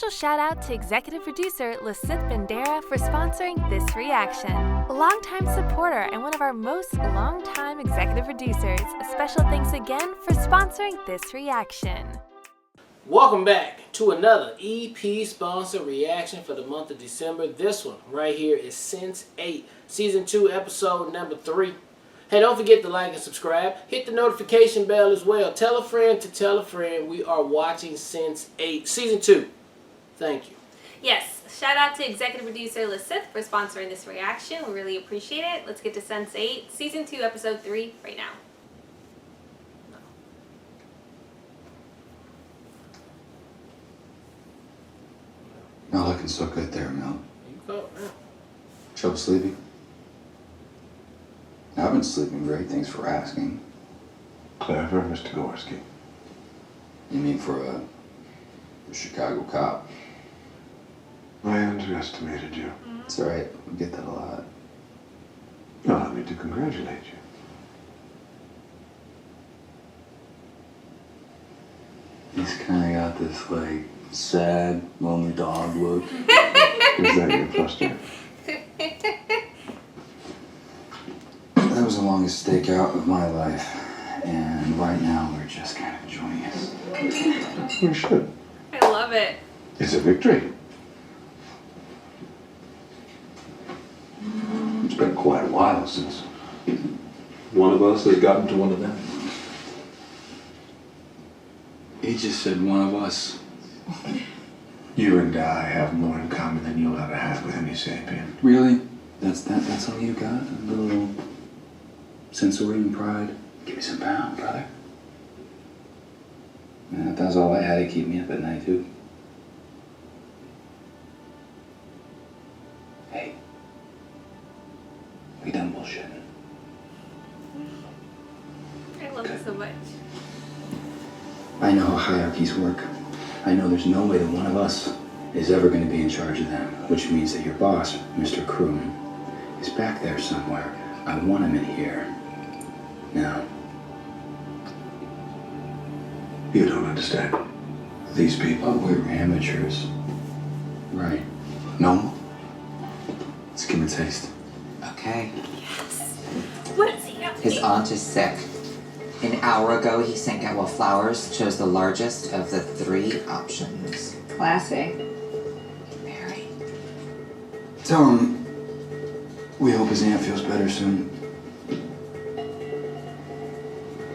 special shout out to executive producer Lasith Bandera for sponsoring this reaction. A longtime supporter and one of our most longtime executive producers, a special thanks again for sponsoring this reaction. Welcome back to another EP sponsor reaction for the month of December. This one right here is Sense8, Season 2, Episode number 3. Hey, don't forget to like and subscribe. Hit the notification bell as well. Tell a friend to tell a friend we are watching Sense8, Season 2. Thank you. Yes, shout out to executive producer Lasith for sponsoring this reaction. We really appreciate it. Let's get to Sense8, Season 2, Episode 3 right now. Not looking so good there, Mel. You go now. Trouble sleeping? I've been sleeping great, thanks for asking. Clever, Mr. Gorski. You mean for a Chicago cop? I underestimated you. It's alright, I get that a lot. Allow me to congratulate you. He's kinda got this, like, sad, lonely dog look. Is that your cluster? That was the longest stakeout of my life, and right now we're just kind of enjoying it. You should. I love it. It's a victory. It's been quite a while since one of us has gotten to one of them. He just said one of us. You and I have more in common than you'll ever have with any sapient. Really? That's all you got? A little Sensorian pride? Give me some pound, brother. Yeah, that was all I had to keep me up at night, too. Hey. We done bullshitting. I love it so much. I know how hierarchies work. I know there's no way that one of us is ever going to be in charge of them, which means that your boss, Mr. Kroom, is back there somewhere. I want him in here. Now. You don't understand. These people. Oh, we're amateurs. Right. No? Let's give him a taste. Okay. What is he up to? His aunt is sick. An hour ago, he sent out flowers, chose the largest of the 3 options. Classy. Mary. Tell him we hope his aunt feels better soon.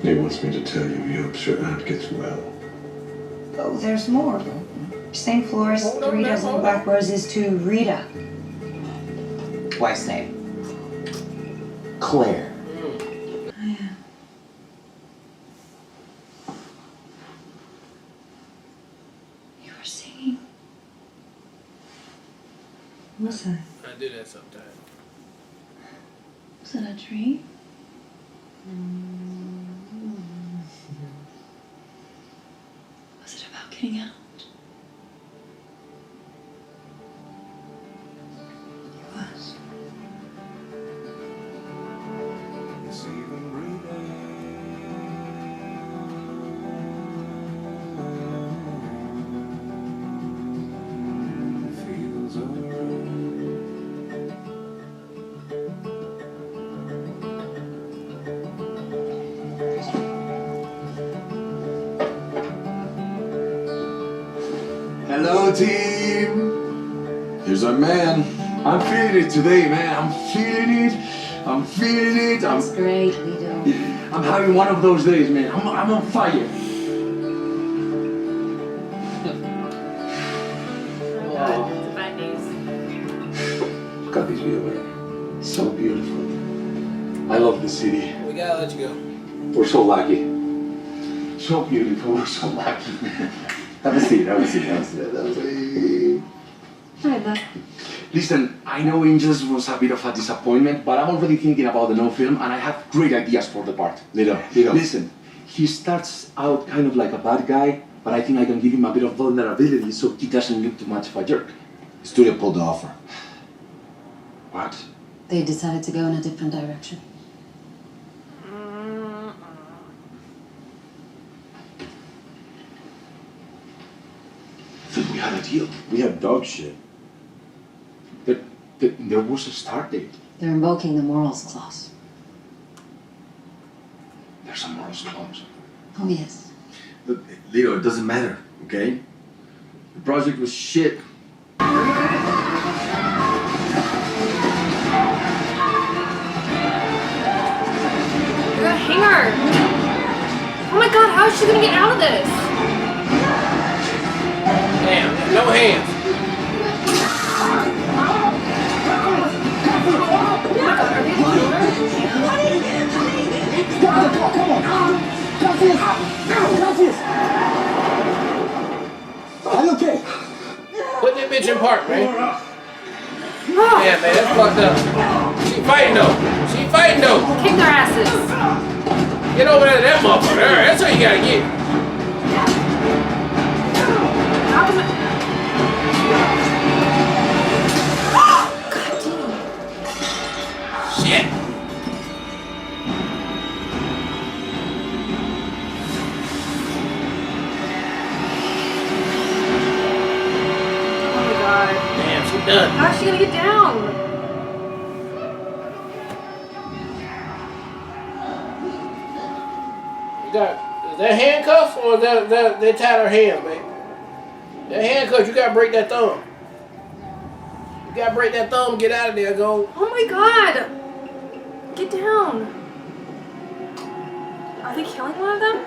He wants me to tell you he hopes your aunt gets well. Oh, there's more. Same florist, 3 dozen black roses to Rita. Wife's name? Claire. Oh, yeah. You were singing. What was that? I do that sometimes. Was it a dream? Was it about getting out? It was. Hello, team. Here's our man. I'm feeling it today, man. I'm feeling it. That's great, Lido. I'm having one of those days, man. I'm on fire. Oh, it's bad news. Look at this view, man. So beautiful. I love the city. We gotta let you go. We're so lucky. So beautiful. We're so lucky. Have a seat. Hi, bud. Listen, I know Angels was a bit of a disappointment, but I'm already thinking about the no film, and I have great ideas for the part. Lido. Listen, he starts out kind of like a bad guy, but I think I can give him a bit of vulnerability so he doesn't look too much of a jerk. The studio pulled the offer. What? They decided to go in a different direction. Then we had a deal. like dog shit. There was a start date. They're invoking the morals clause. There's a morals clause. Oh, yes. Look, Leo, it doesn't matter, okay? The project was shit. You're gonna hang her. Oh my god, how is she gonna get out of this? Damn, no hands. Are you okay? Put that bitch in park, man. Yeah, man, that's fucked up. She fighting though. She fighting though. Kick their asses. Get over there to that motherfucker. That's what you gotta get. How come it... Shit. Oh my god. Damn, she done. How's she gonna get down? You got, is that handcuffs or they tied her hands, baby? That handcuffs, you gotta break that thumb. You gotta break that thumb, get out of there, go. Oh my god. Get down. Are they killing one of them?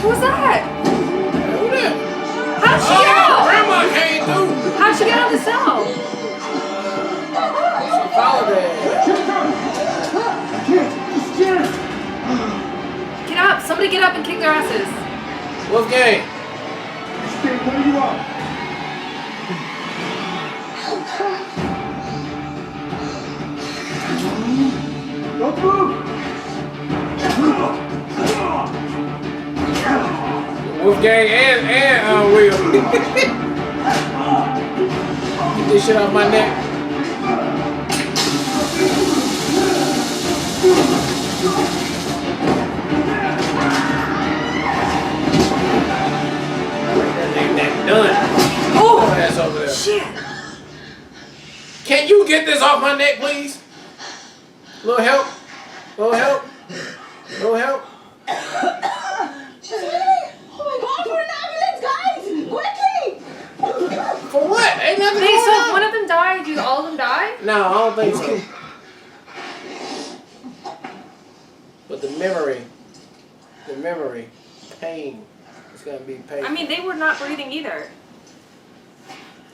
Who was that? Who that? How'd she get out? Grandma came through. How'd she get out of the cell? She followed that. Get up. Somebody get up and kick their asses. What's game? Where you are? Don't move! Wolfgang and Will. Get this shit off my neck. That done. Oh, that's over there. Shit. Can you get this off my neck, please? Little help? Little help? Little help? For what? Ain't nothing Hey, going so if on. one of them died, do all of them die? No, I don't think so. But the memory, pain, it's gonna be pain. I mean, they were not breathing either.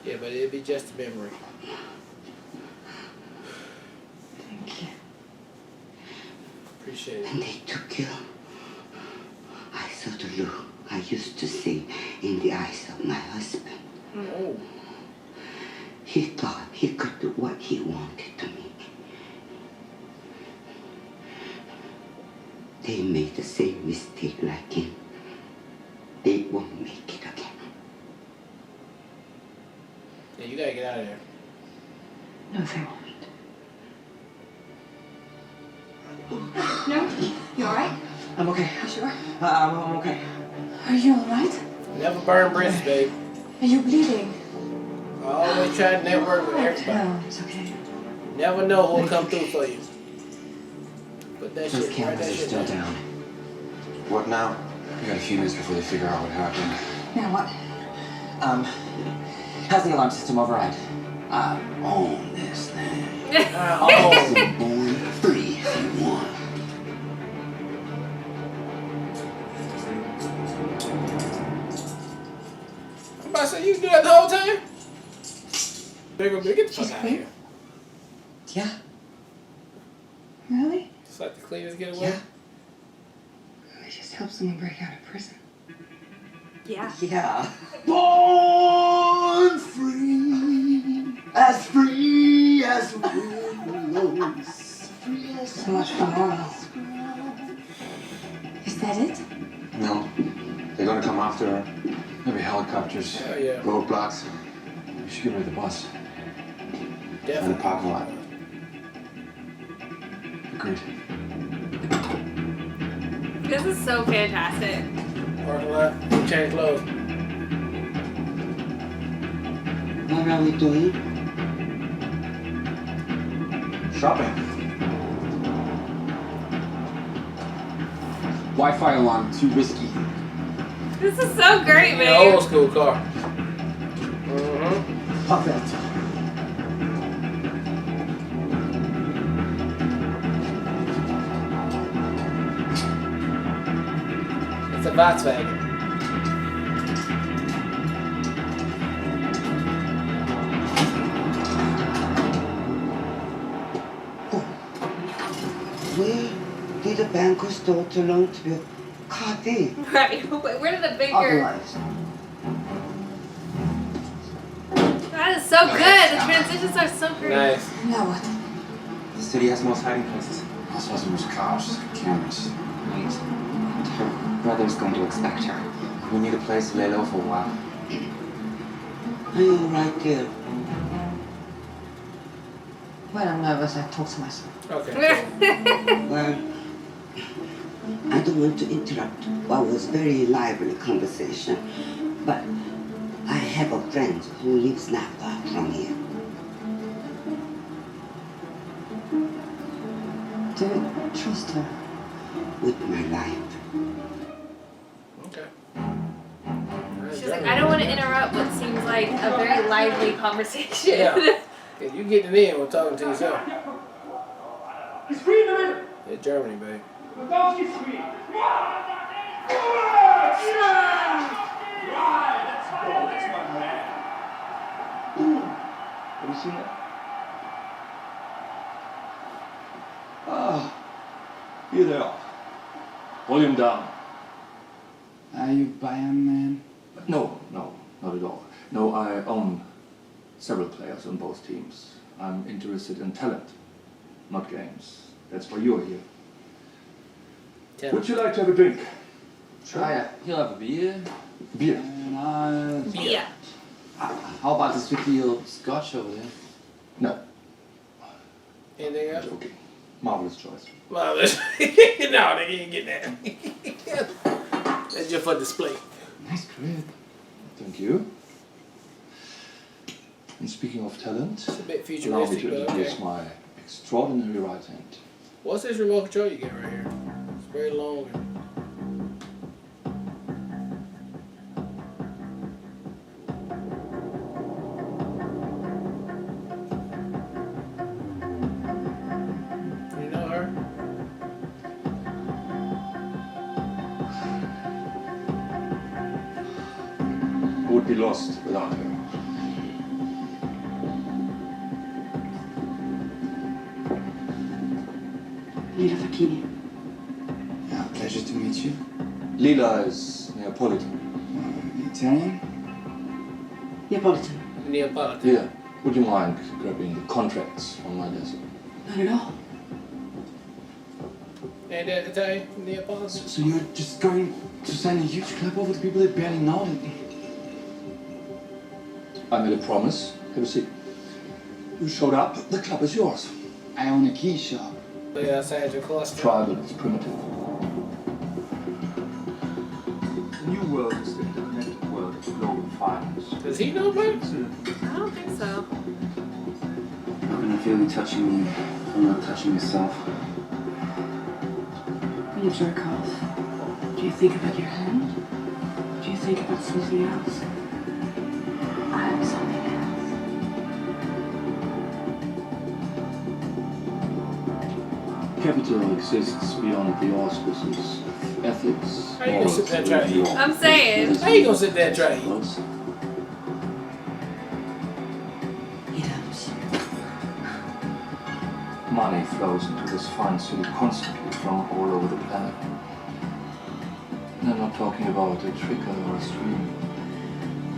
Yeah, but it'd be just a memory. Thank you. Appreciate it. And they took you. I saw the look I used to see in the eyes of my husband. Oh, He thought he could do what he wanted to me. They made the same mistake like him. They won't make it again. yeah, you gotta get out of there. No, they won't. No? You alright? I'm okay. You sure? I'm okay. Are you alright? Never burn bridges, babe. Are you bleeding? I always try to network with everybody. No, it's okay. Never know who'll come through for you. Put that Those shit, write cameras that are shit still down. down. What now? We got a few minutes before they figure out what happened. Now what? Has the alarm system override? Own this thing. Oh, Born free if you want. I'm about to say, you do that the whole time? Bigger, get the fuck She's out of clean? here. Yeah. Really? It's like the cleanest getaway. Yeah. It just helps someone break out of prison. Yeah. Yeah. Born free as the wind blows. Free as So much for morals. Is that it? Maybe helicopters. Oh, yeah. Roadblocks. We should get rid of the bus. Definitely. And the parking lot. Agreed. This is so fantastic. Parking lot. Change clothes. What are we doing? Shopping. Wi-Fi alarm, too risky. This is so great, An man. old school car. Perfect. It's a Volkswagen. Where did the banker's daughter learn to be a copy? Right. Where did the bigger... Otherwise, That is so good. The transitions are so great. Nice. Now what? The city has most hiding places. Also has the most cars, cameras. Wait. Her brother's going to expect her. We need a place to lay low for a while. I am right there. When I'm nervous, I talk to myself. Okay. Well, I don't want to interrupt what was very lively conversation, but I have a friend who lives not far from here. Do you trust her? With my life. Okay. She's like, I don't want to interrupt what seems like a very lively conversation. Yeah. Yeah, you getting in when talking to yourself. Yeah, Germany, babe. Have you seen that? Ah, here they are. Volume down. Are you Bayern man? No, not at all. No, I own several players on both teams. I'm interested in talent, not games. That's why you're here. Would you like to have a drink? Sure. He'll have a beer. Beer. And Yeah. how about the strictly old scotch over there? No. Anything else? Okay. Marvelous choice. Well, no, they ain't get that. That's just for display. Nice crib. Thank you. And speaking of talent, It's a bit allow me futuristic, to but introduce okay. my extraordinary right hand. What's this remote control you get right here? It's very long. You know her? Would be lost without her. Lila Facchini. Yeah, pleasure to meet you. Lila is Neapolitan. Italian? Neapolitan. Neapolitan. Yeah. Would you mind grabbing the contracts on my desk? Not at all. Ain't that Italian? Neapolitan? So you're just going to sign a huge club over the people that barely know it? I made a promise. Have a seat. You showed up, the club is yours. I own a key shop. Look outside your cluster. Tribal, it's primitive. The new world is the interconnected world of global finance. Does he know about it? I don't think so. How can I feel you touching me if I'm not touching myself? When you jerk off, do you think about your hand? Do you think about something else? I'm something else. Capital exists beyond the auspices of ethics. How you gonna sit there and try to eat? I'm saying. How you gonna sit there and try to eat? Close. He does. Money flows into this fine city constantly from all over the planet. And I'm not talking about a trickle or a stream.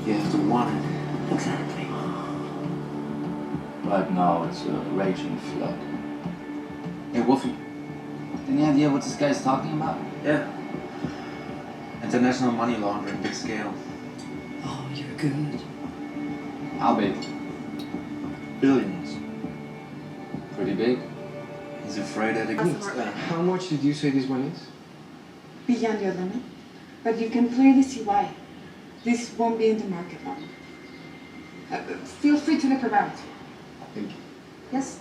You have to want it. Exactly. Right now it's a raging flood. Hey, Wolfie. Any idea what this guy's talking about? Yeah. International money laundering, big scale. good. How big? Billions. Pretty big. He's afraid I'd That's the part. How much did you say this one is? Beyond your limit. But you can clearly see why. This won't be in the market long. Feel free to look around. Thank you. Yes?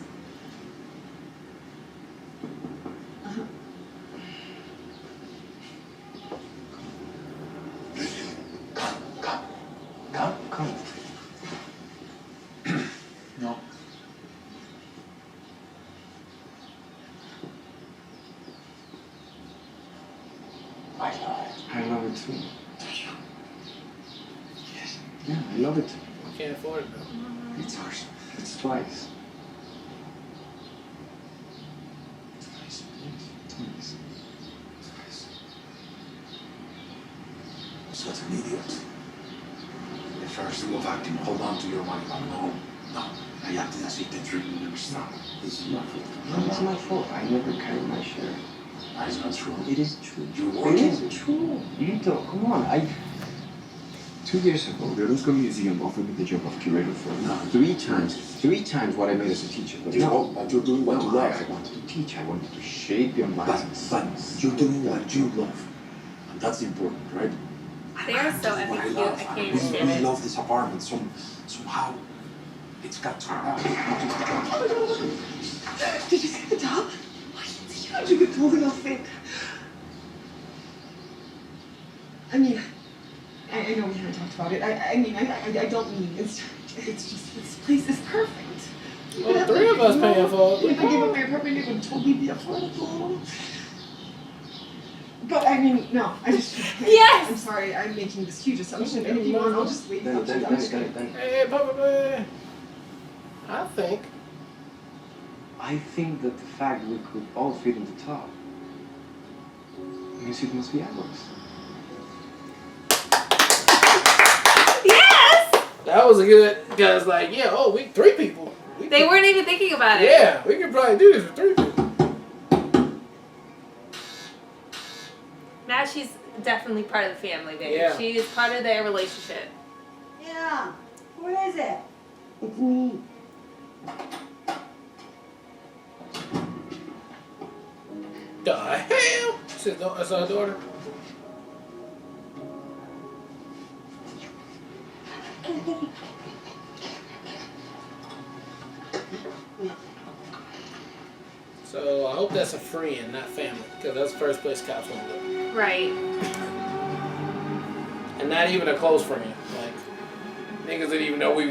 Uh-huh. Come. No. I love it too. Yes. Yeah, I love it. We can't afford it though. It's ours. It's twice. Twice. Twice. Such an idiot. At first you love acting, hold on to your money. No. I acted as if the dream will never stop. This is my fault. No, it's my fault. I never carried my share. That is not true. It is true. You're It working. is true. Lito, come on. 2 years ago, the Rusco Museum offered me the job of curator for No. 3 times what I made as a teacher. But But you're doing what you love. I wanted to teach. I wanted to shape your minds. But you're doing what you love. And that's important, right? They are so epic cute. I can't even stand We it. love this apartment. Somehow it's got to work out. Did you see the top? I didn't see you tall enough it. I mean, I know we haven't talked about it. I don't mean it's just this place is perfect. Well, 3 of us paying for it. If I gave up my apartment, it would totally be affordable. But I mean, no, Yes! I'm sorry, I'm making this huge assumption, and if you want, I'll just wait. Then. Hey, Papa, I think. I think that the fact we could all fit in the top means it must be ours. Yes! That was a good, because like, yeah, oh, we 3 people. They weren't even thinking about it. Yeah, we could probably do this with 3 people. Now she's definitely part of the family, baby. Yeah. She is part of their relationship. Yeah. What is it? It's me. The hell? That's our daughter. So I hope that's a friend, not family, because that's the first place cops want to look. Right. And not even a close friend. Like, niggas didn't even know we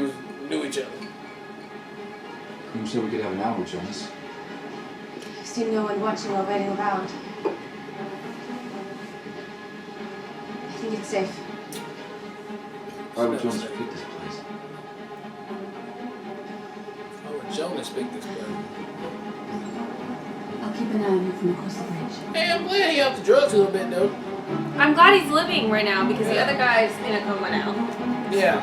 knew each other. You said we could have an hour, Jonas. You see no one watching while waiting around. I think it's safe. Why would Jonas pick this place? Why would Jonas pick this place? I'll keep an eye on you from across the bridge. Hey, I'm glad he off the drugs a little bit, though. I'm glad he's living right now because the other guy's in a coma now. Yeah.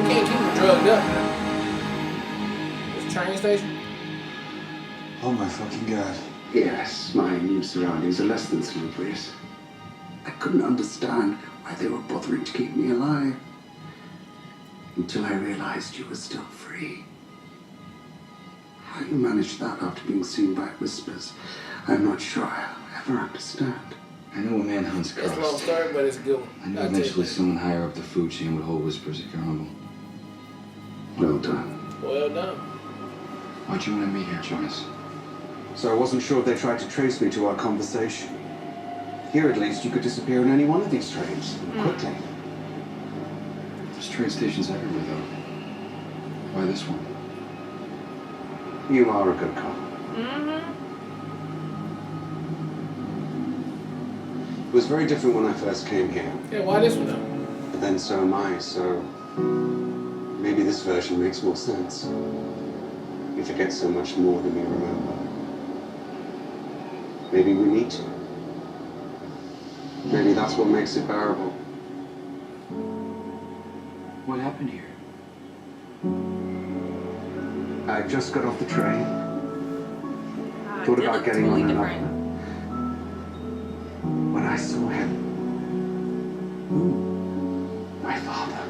We can't keep him drugged up, man. This train station? Oh my fucking god. Yes, my new surroundings are less than salubrious. I couldn't understand why they were bothering to keep me alive. Until I realized you were still free. How you managed that after being seen by whispers, I'm not sure I'll ever understand. I know a man hunts It's a long cost. story, but it's a good one. I knew I'll tell you eventually that. someone higher up the food chain would hold whispers at your humble. Well done. Well done. Why'd you want to meet here, Jonas? So I wasn't sure if they tried to trace me to our conversation. Here, at least, you could disappear in any one of these trains, and quickly. There's train stations everywhere, though. Why this one? You are a good cop. Mm-hmm. It was very different when I first came here, Yeah, why this one, though? but then so am I, so maybe this version makes more sense. You forget so much more than you remember. Maybe we need to. Maybe that's what makes it bearable. What happened here? I just got off the train. Thought Did about look getting totally on another. different. When I saw him, father.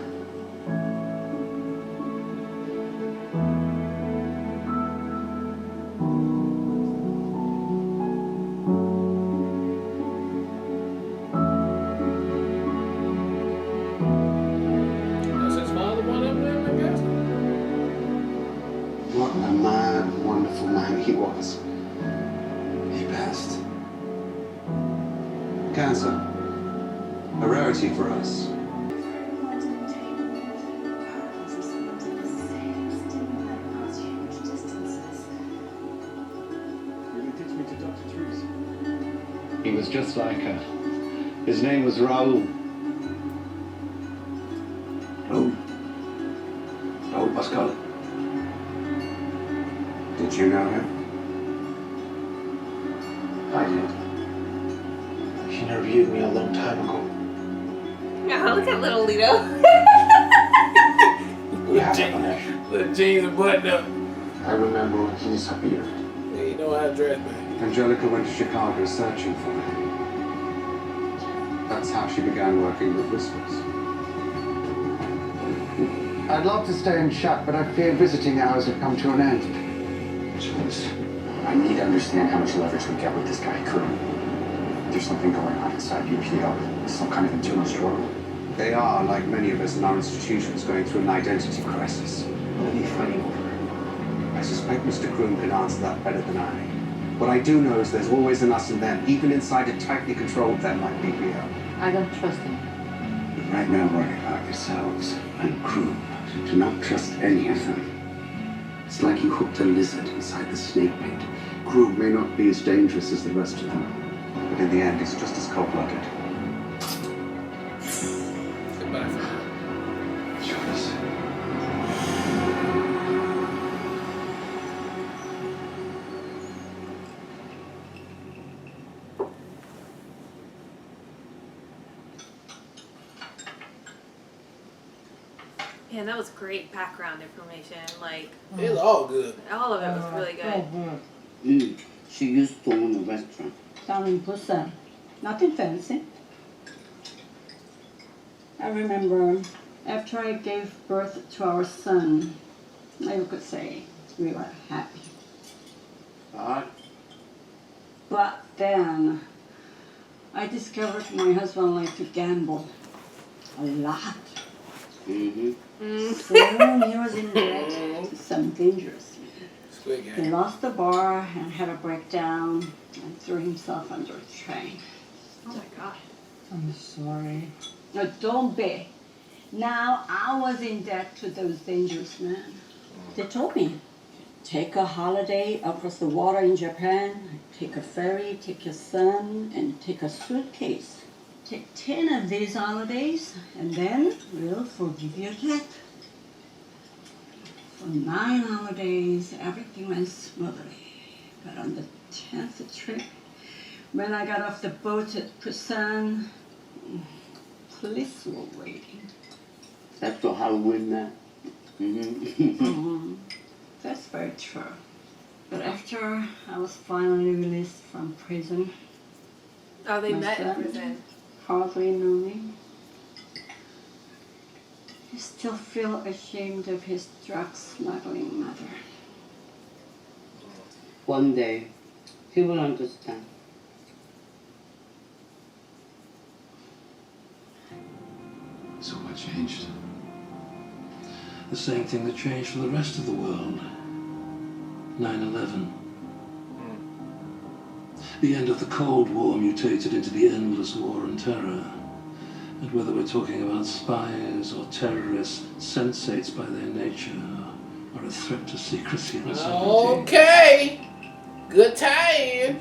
That's his father, one of them, I guess. What a mad, wonderful man he was. He passed. Cancer. A rarity for us. He was just like her. His name was Raoul. Raoul Pascal. Did you know him? I did. She interviewed me a long time ago. Oh, look at little Lito. We have a connection. Little jeans and button up. I remember when he disappeared. Yeah, you know how to dress, man. Angelica went to Chicago searching for him. That's how she began working with Whispers. I'd love to stay and chat, but I fear visiting hours have come to an end. Jonas, I need to understand how much leverage we get with this guy. There's something going on inside BPO. Some kind of internal struggle. They are, like many of us in our institutions, going through an identity crisis. What are they fighting over? I suspect Mr. Groom can answer that better than I. What I do know is there's always an us and them, even inside a tightly controlled them like BPO. I don't trust him. Right now, worry about yourselves and crew. Do not trust any of them. It's like you hooked a lizard inside the snake pit. Crew may not be as dangerous as the rest of them, but in the end, it's just as cold-blooded. Goodbye for now. Jonas. Man, that was great background information. Like, It was all good. all of it was really good. She used to own a restaurant. Down in Busan. Nothing fancy. I remember after I gave birth to our son, I could say we were happy. But then I discovered my husband liked to gamble a lot. Mm-hmm. Soon he was in debt to some dangerous man. Squid He game. lost the bar and had a breakdown and threw himself under a train. Oh my god. I'm sorry. No, don't be. Now I was in debt to those dangerous men. They told me, take a holiday across the water in Japan, take a ferry, take your son, and take a suitcase. Take 10 of these holidays, and then we'll forgive your debt. For 9 holidays, everything went smoothly. But on the 10th trip, when I got off the boat at Busan, police were waiting. That's the Halloween now. That's very true. But after I was finally released from prison, Oh, they my met in son prison. hardly knew me. I still feel ashamed of his drug smuggling mother. One day, he will understand. So what changed? The same thing that changed for the rest of the world. 9/11. The end of the Cold War mutated into the endless war on terror. And whether we're talking about spies or terrorists, Sense8s by their nature are a threat to secrecy and sovereignty. Okay. Good tie-in.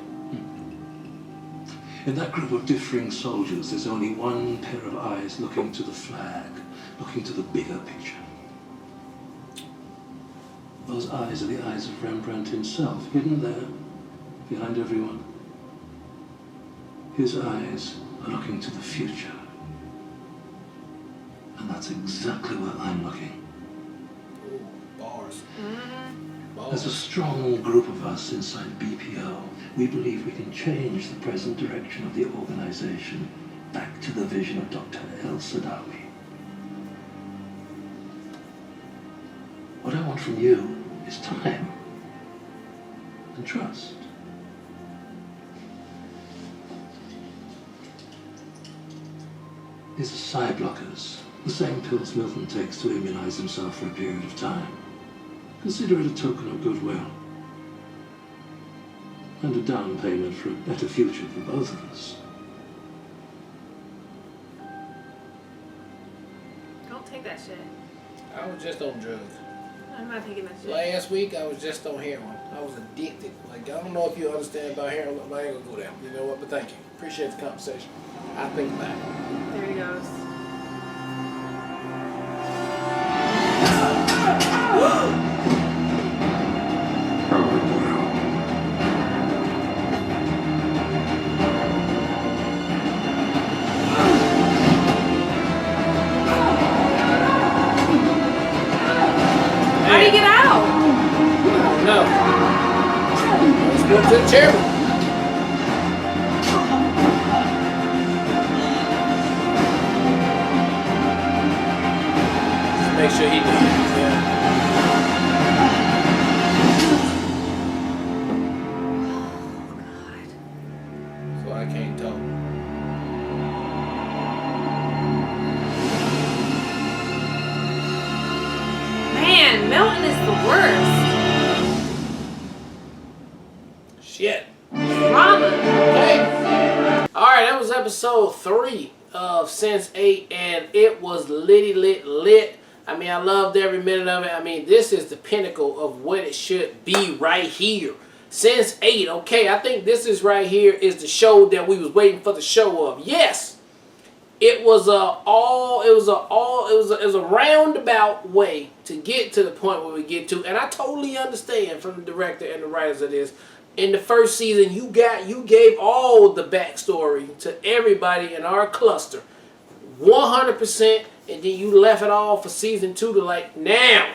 In that group of differing soldiers, there's only one pair of eyes looking to the flag, looking to the bigger picture. Those eyes are the eyes of Rembrandt himself, hidden there, behind everyone. His eyes are looking to the future. And that's exactly where I'm looking. Bars. There's a strong group of us inside BPO. We believe we can change the present direction of the organization back to the vision of Dr. El Sadawi. want from you is time and trust. These are psi blockers, the same pills Milton takes to immunize himself for a period of time. Consider it a token of goodwill. And a down payment for a better future for both of us. Don't take that shit. I was just on drugs. I'm not taking that shit. Last week, I was just on heroin. I was addicted. Like, I don't know if you understand about heroin. I ain't gonna go down. You know what? But thank you. Appreciate the conversation. I think about it. There he goes. How do you get out? No. Let's go to the chairman. Make sure he does it. Yeah. So I can't talk. Man, Milton is the worst. Shit. Drama. Okay. Alright, that was episode 3 of Sense8, and it was lit. I mean, I loved every minute of it. I mean, this is the pinnacle of what it should be right here. Sense8, okay, I think this is right here is the show that we was waiting for the show of. Yes, it was a roundabout way to get to the point where we get to, and I totally understand from the director and the writers of this. In the first season, you gave all the backstory to everybody in our cluster, 100%. And then you left it all for season 2 to like, now,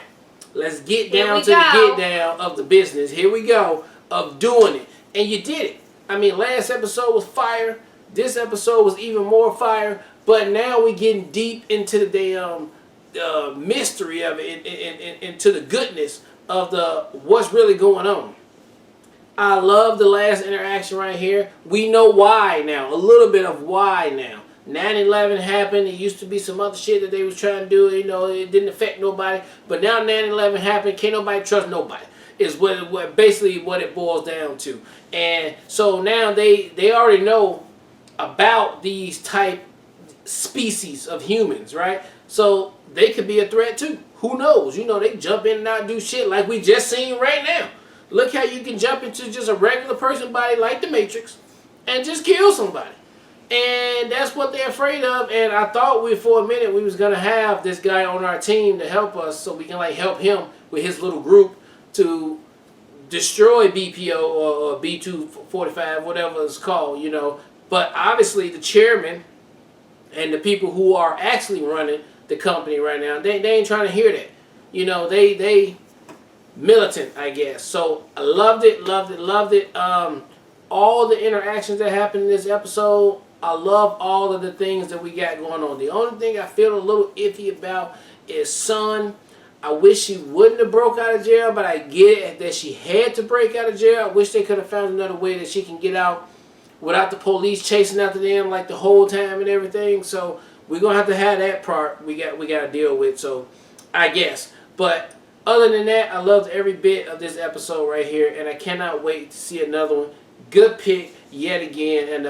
let's get down to the get down of the business. Here we go, of doing it. And you did it. I mean, last episode was fire. This episode was even more fire. But now we're getting deep into the damn mystery of it, into the goodness of the what's really going on. I love the last interaction right here. We know why now, a little bit of why now. 9/11 happened. It used to be some other shit that they was trying to do. You know, it didn't affect nobody. But now 9/11 happened. Can't nobody trust nobody. Is what basically what it boils down to. And so now they already know about these type species of humans, right? So they could be a threat too. Who knows? You know, they jump in and out, do shit like we just seen right now. Look how you can jump into just a regular person body like the Matrix and just kill somebody. And that's what they're afraid of. And I thought for a minute we was going to have this guy on our team to help us so we can like help him with his little group to destroy BPO or B245, whatever it's called, you know. But obviously the chairman and the people who are actually running the company right now, they ain't trying to hear that. You know, they militant, I guess. So I loved it. All the interactions that happened in this episode, I love all of the things that we got going on. The only thing I feel a little iffy about is Sun. I wish she wouldn't have broke out of jail, but I get it that she had to break out of jail. I wish they could have found another way that she can get out without the police chasing after them like the whole time and everything. So we're gonna have that part we got to deal with. So I guess, but other than that, I loved every bit of this episode right here, and I cannot wait to see another one. Good pick yet again, and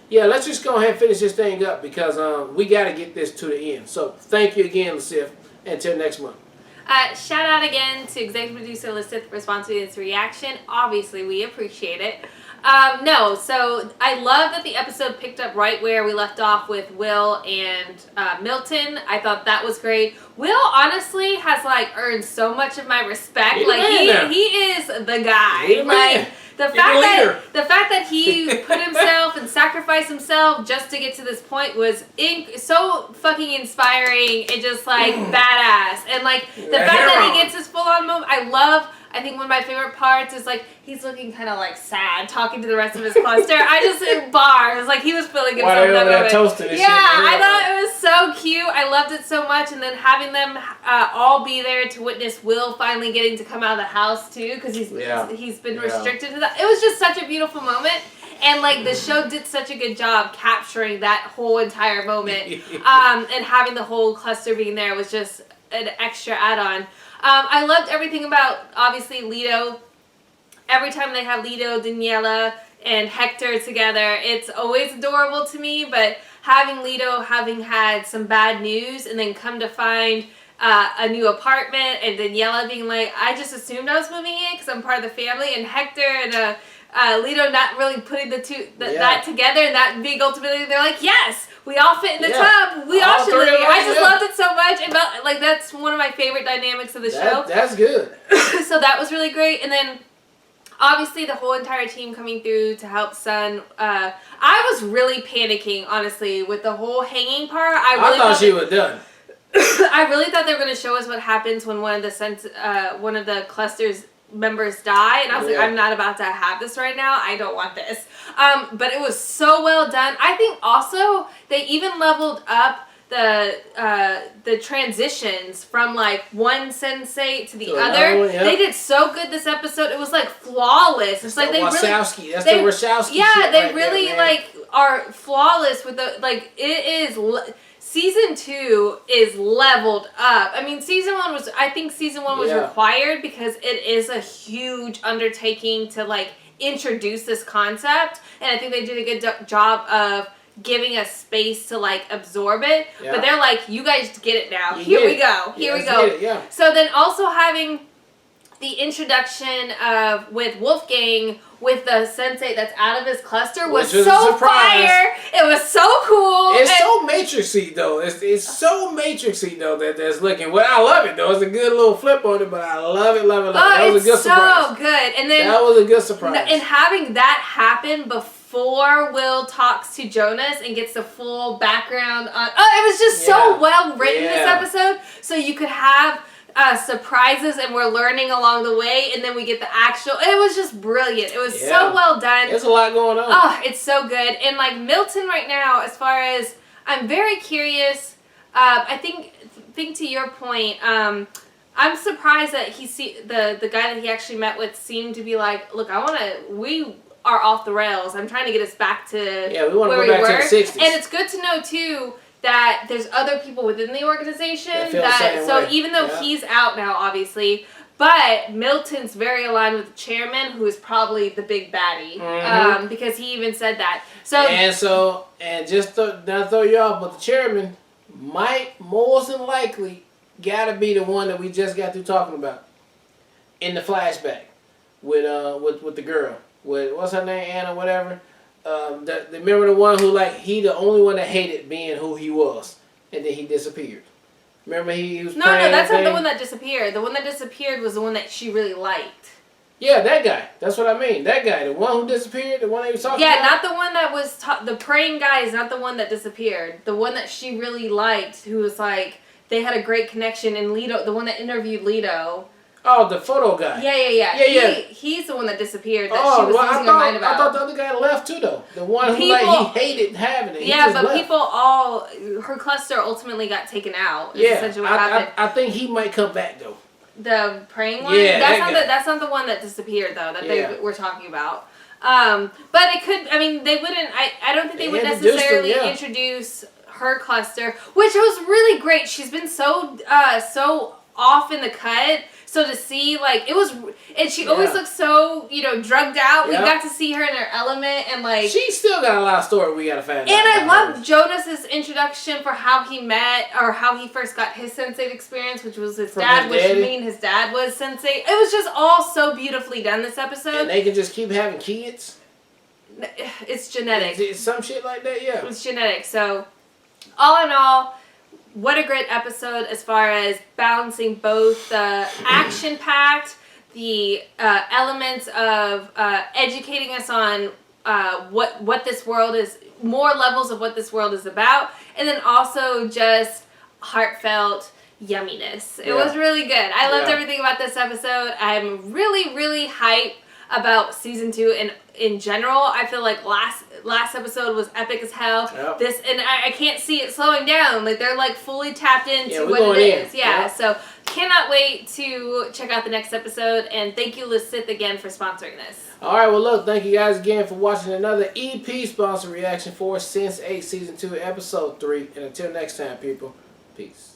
yeah, let's just go ahead and finish this thing up because we got to get this to the end. So thank you again, Lasif. Until next month. Shout out again to executive producer Lasith for sponsoring this reaction. Obviously, we appreciate it. So I love that the episode picked up right where we left off with Will and Milton. I thought that was great. Will honestly has like earned so much of my respect. He is the guy. The fact that he put himself and sacrificed himself just to get to this point was so fucking inspiring and just like badass. And like the fact that he gets his full on moment, I think one of my favorite parts is like he's looking kind of like sad talking to the rest of his cluster. I just bars like he was feeling himself in that moment. Toasting and shit. I thought it was so cute. I loved it so much, and then having them all be there to witness Will finally getting to come out of the house too, because he's been restricted to that. It was just such a beautiful moment, and like the show did such a good job capturing that whole entire moment, and having the whole cluster being there was just an extra add-on. I loved everything about obviously Leto. Every time they have Leto, Daniela, and Hector together, it's always adorable to me, but having Leto having had some bad news and then come to find a new apartment, and Daniela being like, I just assumed I was moving in because I'm part of the family, and Hector and Leto not really putting that together, and that being ultimately, they're like, yes, we all fit in the tub. We all should live here. I just loved it so much. It felt like that's one of my favorite dynamics of the show. That's good. So that was really great. And then obviously the whole entire team coming through to help Sun. I was really panicking, honestly, with the whole hanging part. I thought she was done. I really thought they were going to show us what happens when one of the cluster's members die, and I was like, I'm not about to have this right now. I don't want this. But it was so well done. I think also they even leveled up the transitions from like one Sense8 to the other. They did so good this episode. It was like flawless. It's like they Wachowski. That's the Wachowski. Yeah, they really like are flawless with the like. It is. Season 2 is leveled up. I mean, season 1 was required because it is a huge undertaking to like introduce this concept, and I think they did a good job of giving us space to like absorb it. But they're like, you guys get it now. Here we go. So then also having the introduction of with Wolfgang with the Sense8 that's out of his cluster was so fire. It was so cool. It's so Matrixy though. It's so Matrixy though that's looking. Well, I love it though. It's a good little flip on it, but I love it. Oh, that was a good surprise. So good. And then that was a good surprise. And having that happen before Will talks to Jonas and gets the full background on. Oh, it was just so well written this episode. So you could have surprises, and we're learning along the way, and then we get the actual. It was just brilliant. It was so well done. There's a lot going on. Oh, it's so good. And like Milton right now, as far as I'm very curious. I think to your point, I'm surprised that the guy that he actually met with seemed to be like, look, we are off the rails. I'm trying to get us back to we want to go back to the 60s. And it's good to know too that there's other people within the organization even though he's out now, obviously, but Milton's very aligned with the chairman, who is probably the big baddie, because he even said that. And just not throw you off, but the chairman might most than likely gotta be the one that we just got through talking about in the flashback with the girl, with what's her name, Anna, whatever. Remember the one who he the only one that hated being who he was, and then he disappeared. Remember he was no, that's not the one that disappeared. The one that disappeared was the one that she really liked. Yeah, that guy. That's what I mean. That guy, the one who disappeared, the one they was talking about. Yeah, not the one that was the praying guy is not the one that disappeared. The one that she really liked, who was like they had a great connection, and Leto, the one that interviewed Leto. Oh, the photo guy. Yeah. He's the one that disappeared that she was losing her mind about. I thought the other guy left too, though. The one who he hated having it. Yeah, but left. Her cluster ultimately got taken out. Yeah, essentially what happened. I think he might come back though. The praying one. Yeah, that's not the one that disappeared though. That they were talking about. But it could. I mean, they wouldn't. I don't think they would necessarily introduce her cluster, which was really great. She's been so off in the cut. So to see, it was, and she always looks so, drugged out. We got to see her in her element, and she's still got a lot of story we gotta find out. And I love Jonas's introduction for how he met, or how he first got his Sense8 experience, which was his dad, his dad was Sense8. It was just all so beautifully done this episode. And they can just keep having kids? It's genetic. It's some shit like that, yeah. It's genetic. So, all in all, what a great episode as far as balancing both the action-packed, the elements of educating us on what this world is, more levels of what this world is about, and then also just heartfelt yumminess. It was really good. I loved everything about this episode. I'm really, really hyped about season 2 and in general. I feel like last episode was epic as hell. Yep. This, and I can't see it slowing down. Like they're like fully tapped into we're what going it in. is. Yeah. Yep. So cannot wait to check out the next episode. And thank you, Liz Sith, again for sponsoring this. All right, well, look, thank you guys again for watching another EP sponsor reaction for Sense8 Season 2, Episode 3. And until next time, people, peace.